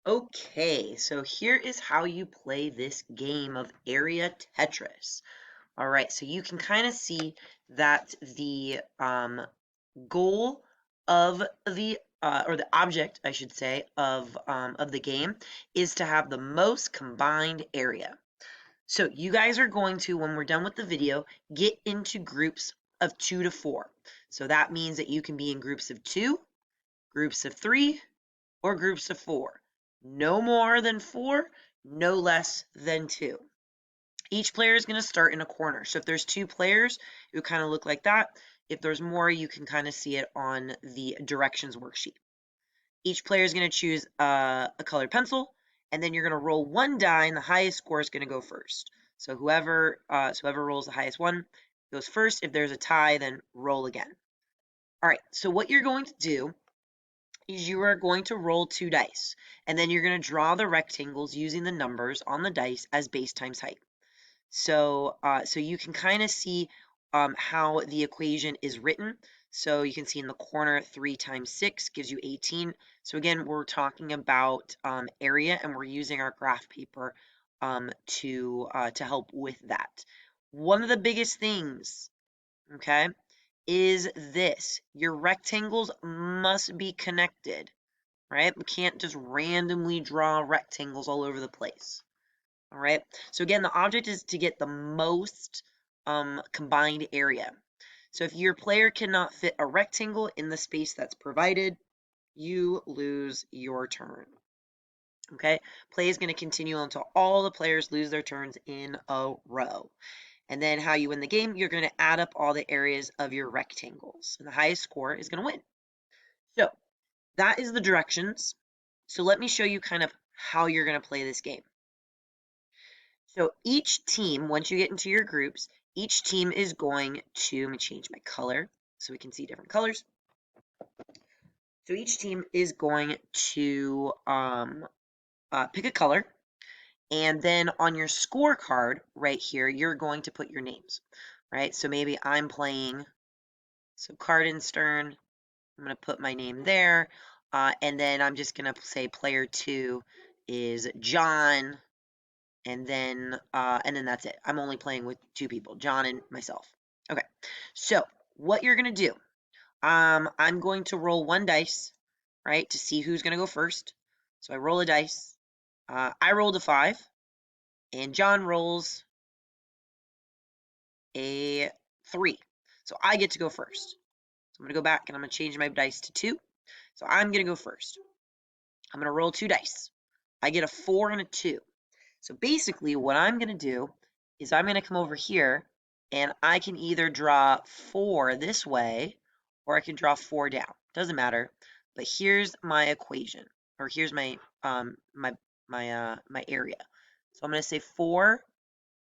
Okay, so here is how you play this game of Area Tetris. All right, so you can kind of see that the goal of or the object, I should say, of the game is to have the most combined area. So you guys are going to, when we're done with the video, get into groups of 2 to 4. So that means that you can be in groups of 2, groups of 3, or groups of 4. No more than 4, no less than 2. Each player is going to start in a corner. So if there's 2 players, it would kind of look like that. If there's more, you can kind of see it on the directions worksheet. Each player is going to choose a colored pencil, and then you're going to roll 1 die, and the highest score is going to go first. So whoever rolls the highest one goes first. If there's a tie, then roll again. All right, so what you're going to do is you are going to roll 2 dice, and then you're going to draw the rectangles using the numbers on the dice as base times height. So you can kind of see how the equation is written. So you can see in the corner 3 times 6 gives you 18. So again, we're talking about area, and we're using our graph paper to help with that. One of the biggest things, okay, is this. Your rectangles must be connected, right? We can't just randomly draw rectangles all over the place. All right. So again, the object is to get the most combined area. So if your player cannot fit a rectangle in the space that's provided, you lose your turn. Okay. Play is going to continue until all the players lose their turns in a row. And then how you win the game, you're going to add up all the areas of your rectangles. And the highest score is going to win. So that is the directions. So let me show you kind of how you're going to play this game. So each team, once you get into your groups, each team is going to, let me change my color so we can see different colors. So each team is going to pick a color, and then on your scorecard right here, you're going to put your names, right? So maybe I'm playing, so Cardenstern, I'm going to put my name there, and then I'm just going to say player 2 is John, and then that's it. I'm only playing with 2 people, John and myself. Okay, so what you're gonna do, I'm going to roll 1 dice, right, to see who's gonna go first. So I roll a dice. I rolled a 5, and John rolls a 3. So I get to go first. So I'm gonna go back and I'm gonna change my dice to 2. So I'm gonna go first. I'm gonna roll 2 dice. I get a 4 and a 2. So basically what I'm going to do is I'm going to come over here, and I can either draw 4 this way, or I can draw 4 down. Doesn't matter. But here's my equation, or here's my my area. So I'm going to say 4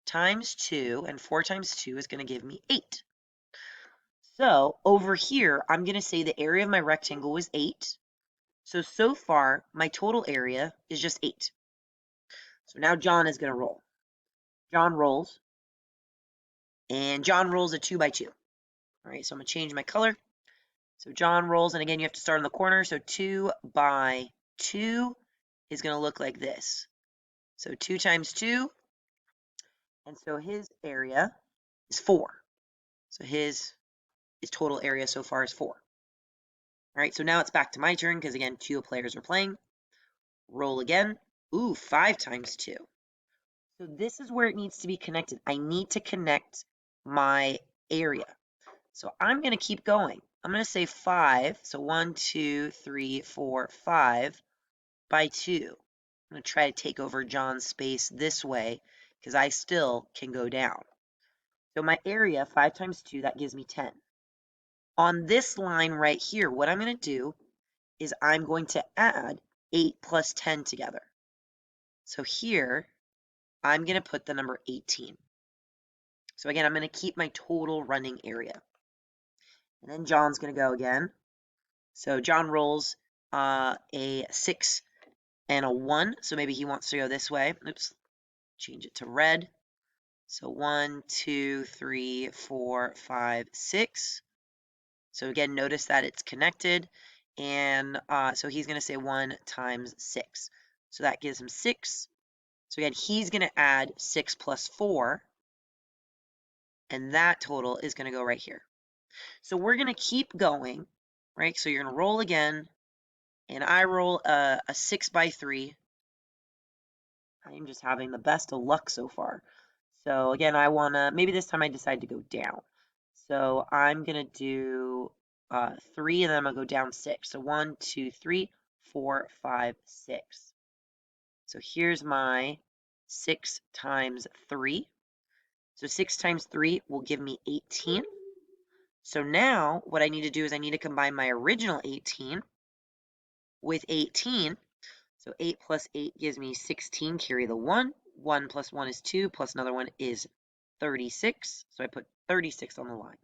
times 2, and 4 times 2 is going to give me 8. So over here, I'm going to say the area of my rectangle was 8. So far, my total area is just 8. So now John is going to roll. John rolls, and John rolls a 2 by 2. All right, so I'm going to change my color. So John rolls, and again, you have to start in the corner. So 2 by 2 is going to look like this. So 2 times 2, and so his area is 4. So his total area so far is 4. All right, so now it's back to my turn because, again, 2 players are playing. Roll again. Ooh, 5 times 2. So this is where it needs to be connected. I need to connect my area. So I'm going to keep going. I'm going to say 5. So 1, 2, 3, 4, 5 by 2. I'm going to try to take over John's space this way because I still can go down. So my area, 5 times 2, that gives me 10. On this line right here, what I'm going to do is I'm going to add 8 plus 10 together. So here, I'm going to put the number 18. So again, I'm going to keep my total running area. And then John's going to go again. So John rolls a 6 and a 1. So maybe he wants to go this way. Oops, change it to red. So 1, 2, 3, 4, 5, 6. So again, notice that it's connected. And so he's going to say 1 times 6. So that gives him 6. So again, he's going to add 6 plus 4, and that total is going to go right here. So we're going to keep going, right? So you're going to roll again, and I roll a 6 by 3. I'm just having the best of luck so far. So again, I want to, maybe this time I decide to go down. So I'm going to do 3, and then I'm going to go down 6. So 1, 2, 3, 4, 5, 6. So here's my 6 times 3. So 6 times 3 will give me 18. So now what I need to do is I need to combine my original 18 with 18. So 8 plus 8 gives me 16, carry the 1. 1 plus 1 is 2, plus another 1 is 36. So I put 36 on the line.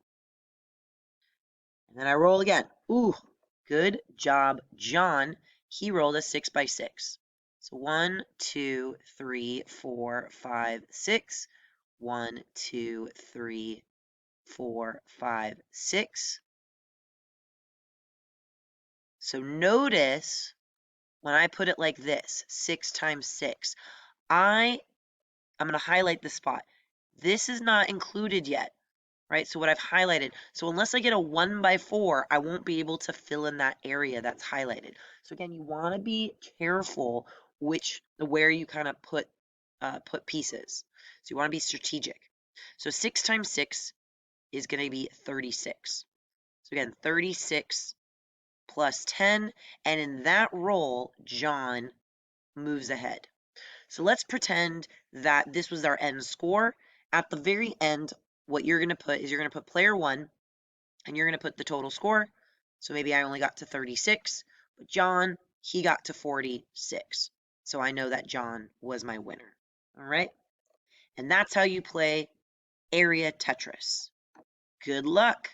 And then I roll again. Ooh, good job, John. He rolled a 6 by 6. So 1, 2, 3, 4, 5, 6. 1, 2, 3, 4, 5, 6. So notice when I put it like this, 6 times 6, I'm going to highlight the spot. This is not included yet, right? So what I've highlighted. So unless I get a 1 by 4, I won't be able to fill in that area that's highlighted. So again, you want to be careful where you kind of put pieces. So you want to be strategic. So 6 times 6 is going to be 36. So again, 36 plus 10, and in that roll, John moves ahead. So let's pretend that this was our end score. At the very end, what you're going to put is you're going to put player 1, and you're going to put the total score. So maybe I only got to 36, but John, he got to 46. So I know that John was my winner. All right? And that's how you play Area Tetris. Good luck!